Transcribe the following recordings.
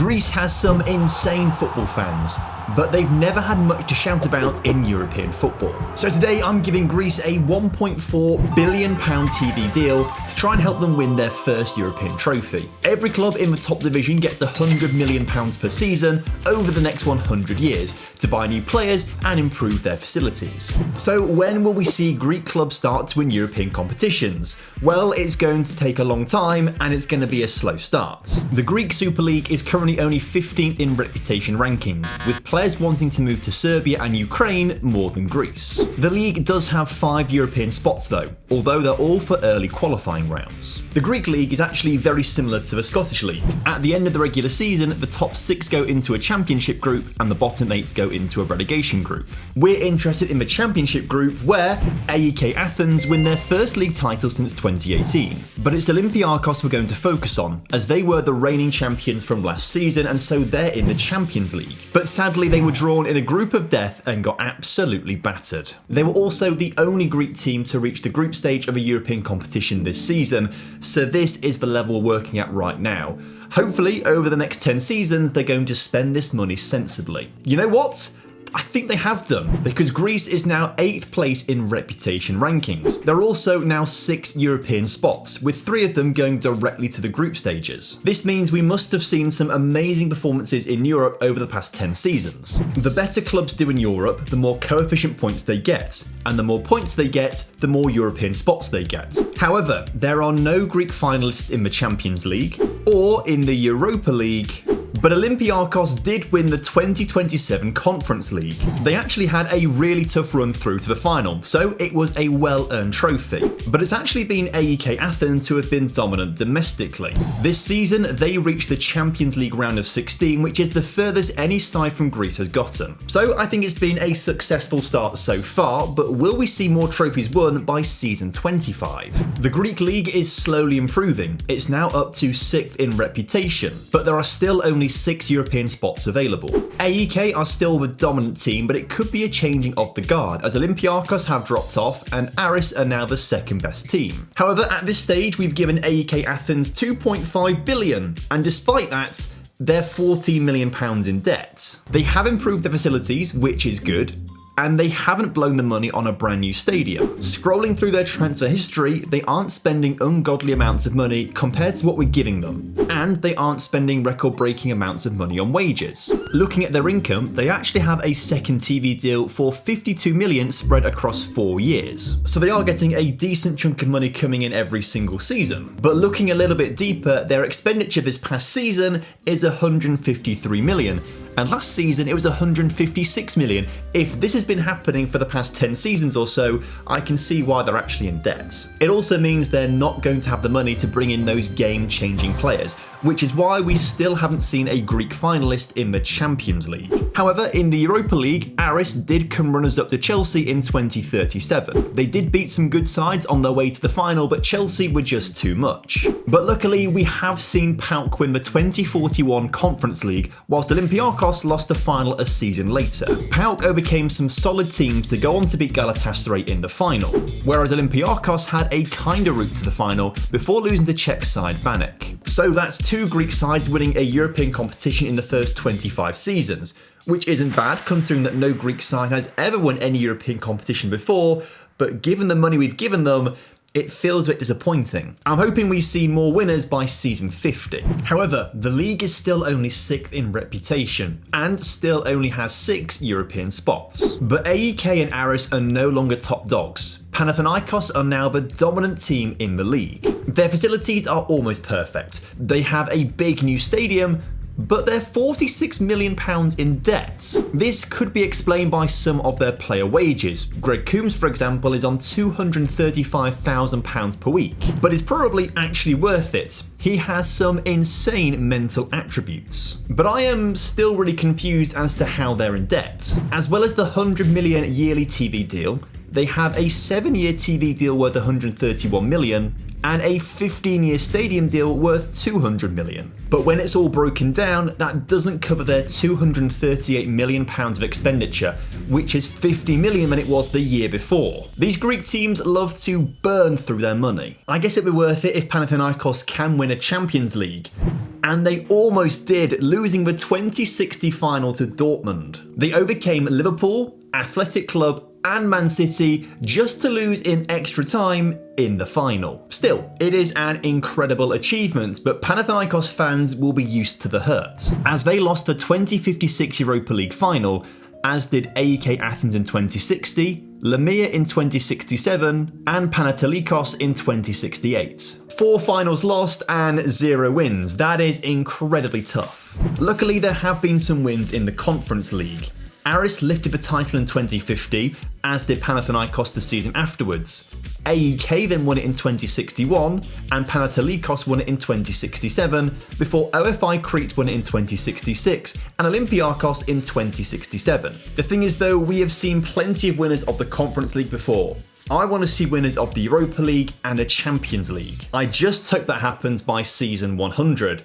Greece has some insane football fans, but they've never had much to shout about in European football. So today I'm giving Greece a £1.4 billion TV deal to try and help them win their first European trophy. Every club in the top division gets £100 million per season over the next 100 years to buy new players and improve their facilities. So when will we see Greek clubs start to win European competitions? Well, it's going to take a long time and it's going to be a slow start. The Greek Super League is currently only 15th in reputation rankings, with players wanting to move to Serbia and Ukraine more than Greece. The league does have 5 European spots though, although they're all for early qualifying rounds. The Greek league is actually very similar to the Scottish league. At the end of the regular season, the top 6 go into a championship group and the bottom 8 go into a relegation group. We're interested in the championship group where AEK Athens win their first league title since 2018. But it's Olympiacos we're going to focus on, as they were the reigning champions from last season and so they're in the Champions League. But sadly they were drawn in a group of death and got absolutely battered. They were also the only Greek team to reach the group stage of a European competition this season, so this is the level we're working at right now. Hopefully, over the next 10 seasons, they're going to spend this money sensibly. You know what? I think they have done, because Greece is now 8th place in reputation rankings. There are also now 6 European spots, with 3 of them going directly to the group stages. This means we must have seen some amazing performances in Europe over the past 10 seasons. The better clubs do in Europe, the more coefficient points they get, and the more points they get, the more European spots they get. However, there are no Greek finalists in the Champions League or in the Europa League. But Olympiacos did win the 2027 Conference League. They actually had a really tough run through to the final, so it was a well-earned trophy. But it's actually been AEK Athens who have been dominant domestically. This season, they reached the Champions League round of 16, which is the furthest any side from Greece has gotten. So I think it's been a successful start so far, but will we see more trophies won by season 25? The Greek league is slowly improving. It's now up to 6th in reputation, but there are still only 6 European spots available. AEK are still the dominant team, but it could be a changing of the guard, as Olympiacos have dropped off and Aris are now the second best team. However, at this stage, we've given AEK Athens £2.5 billion, and despite that, they're £14 million in debt. They have improved their facilities, which is good, and they haven't blown the money on a brand new stadium. Scrolling through their transfer history, they aren't spending ungodly amounts of money compared to what we're giving them, and they aren't spending record-breaking amounts of money on wages. Looking at their income, they actually have a second TV deal for £52 million spread across 4 years. So they are getting a decent chunk of money coming in every single season. But looking a little bit deeper, their expenditure this past season is £153 million. And last season it was £156 million. If this has been happening for the past 10 seasons or so, I can see why they're actually in debt. It also means they're not going to have the money to bring in those game-changing players, which is why we still haven't seen a Greek finalist in the Champions League. However, in the Europa League, Aris did come runners-up to Chelsea in 2037. They did beat some good sides on their way to the final, but Chelsea were just too much. But luckily, we have seen PAOK win the 2041 Conference League, whilst Olympiacos lost the final a season later. PAOK overcame some solid teams to go on to beat Galatasaray in the final, whereas Olympiacos had a kinder route to the final before losing to Czech side Banek. So that's 2 Greek sides winning a European competition in the first 25 seasons, which isn't bad considering that no Greek side has ever won any European competition before, but given the money we've given them, it feels a bit disappointing. I'm hoping we see more winners by season 50. However, the league is still only 6th in reputation, and still only has 6 European spots. But AEK and Aris are no longer top dogs. Panathinaikos are now the dominant team in the league. Their facilities are almost perfect. They have a big new stadium, but they're £46 million in debt. This could be explained by some of their player wages. Greg Coombs, for example, is on £235,000 per week, but is probably actually worth it. He has some insane mental attributes. But I am still really confused as to how they're in debt. As well as the £100 million yearly TV deal, they have a 7-year TV deal worth £131 million, and a 15-year stadium deal worth £200 million. But when it's all broken down, that doesn't cover their £238 million of expenditure, which is $50 million than it was the year before. These Greek teams love to burn through their money. I guess it'd be worth it if Panathinaikos can win a Champions League. And they almost did, losing the 2060 final to Dortmund. They overcame Liverpool, Athletic Club, and Man City just to lose in extra time in the final. Still, it is an incredible achievement, but Panathinaikos fans will be used to the hurt, as they lost the 2056 Europa League final, as did AEK Athens in 2060, Lamia in 2067, and Panathinaikos in 2068. 4 finals lost and 0 wins. That is incredibly tough. Luckily, there have been some wins in the Conference League. Aris lifted the title in 2050, as did Panathinaikos the season afterwards. AEK then won it in 2061, and Panathinaikos won it in 2067, before OFI Crete won it in 2066, and Olympiacos in 2067. The thing is though, we have seen plenty of winners of the Conference League before. I want to see winners of the Europa League and the Champions League. I just hope that happens by season 100.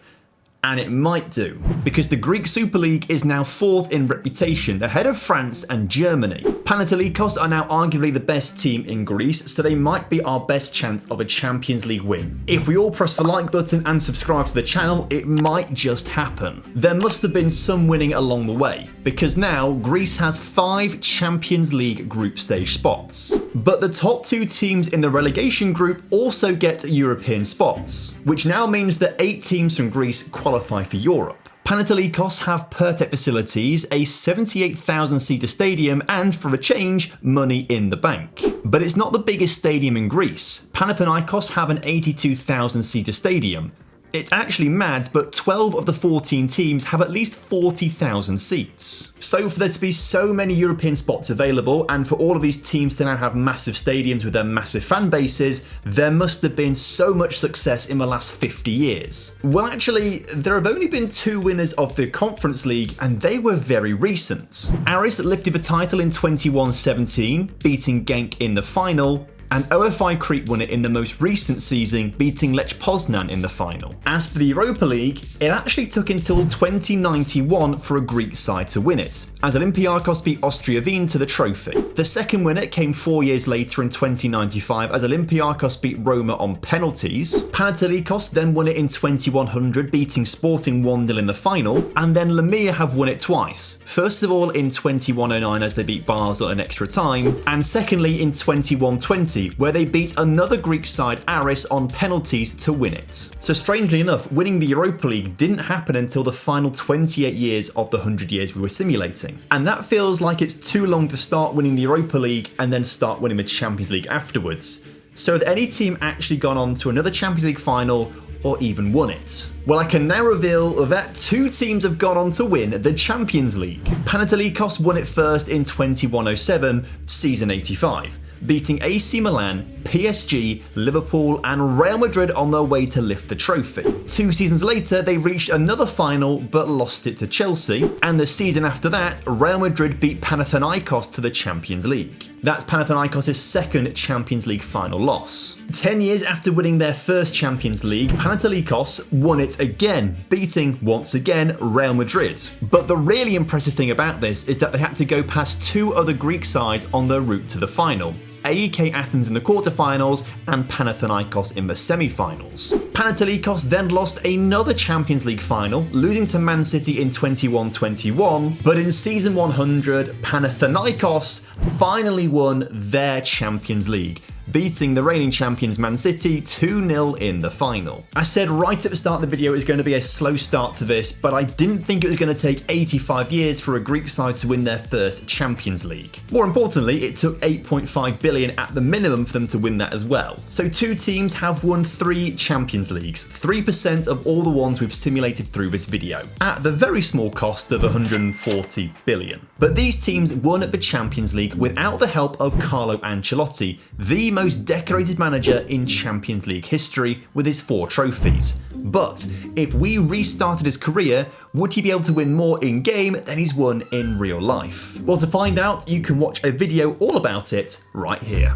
And it might do, because the Greek Super League is now 4th in reputation, ahead of France and Germany. Panathinaikos are now arguably the best team in Greece, so they might be our best chance of a Champions League win. If we all press the like button and subscribe to the channel, it might just happen. There must have been some winning along the way, because now Greece has 5 Champions League group stage spots. But the top 2 teams in the relegation group also get European spots, which now means that 8 teams from Greece qualify for Europe. Panathinaikos have perfect facilities, a 78,000-seater stadium, and for a change, money in the bank. But it's not the biggest stadium in Greece. Panathinaikos have an 82,000-seater stadium. It's actually mad, but 12 of the 14 teams have at least 40,000 seats. So for there to be so many European spots available, and for all of these teams to now have massive stadiums with their massive fan bases, there must have been so much success in the last 50 years. Well, actually, there have only been 2 winners of the Conference League, and they were very recent. Aris lifted the title in 21-17, beating Genk in the final, and OFI Crete won it in the most recent season, beating Lech Poznan in the final. As for the Europa League, it actually took until 2091 for a Greek side to win it, as Olympiacos beat Austria Wien to the trophy. The second winner came 4 years later in 2095, as Olympiacos beat Roma on penalties. Panathinaikos then won it in 2100, beating Sporting 1-0 in the final, and then Lamia have won it twice. First of all in 2109 as they beat Basel in extra time, and secondly in 2120, where they beat another Greek side, Aris, on penalties to win it. So strangely enough, winning the Europa League didn't happen until the final 28 years of the 100 years we were simulating. And that feels like it's too long to start winning the Europa League and then start winning the Champions League afterwards. So has any team actually gone on to another Champions League final or even won it? Well, I can now reveal that 2 teams have gone on to win the Champions League. Panathinaikos won it first in 2107, season 85. Beating AC Milan, PSG, Liverpool, and Real Madrid on their way to lift the trophy. 2 seasons later, they reached another final but lost it to Chelsea, and the season after that, Real Madrid beat Panathinaikos to the Champions League. That's Panathinaikos' second Champions League final loss. 10 years after winning their first Champions League, Panathinaikos won it again, beating, once again, Real Madrid. But the really impressive thing about this is that they had to go past 2 other Greek sides on their route to the final. AEK Athens in the quarterfinals and Panathinaikos in the semi-finals. Panathinaikos then lost another Champions League final, losing to Man City in 21-21, but in season 100, Panathinaikos finally won their Champions League, beating the reigning champions Man City 2-0 in the final. I said right at the start of the video it was going to be a slow start to this, but I didn't think it was going to take 85 years for a Greek side to win their first Champions League. More importantly, it took 8.5 billion at the minimum for them to win that as well. So 2 teams have won 3 Champions Leagues, 3% of all the ones we've simulated through this video, at the very small cost of 140 billion. But these teams won the Champions League without the help of Carlo Ancelotti, the most decorated manager in Champions League history with his 4 trophies. But if we restarted his career, would he be able to win more in-game than he's won in real life? Well, to find out, you can watch a video all about it right here.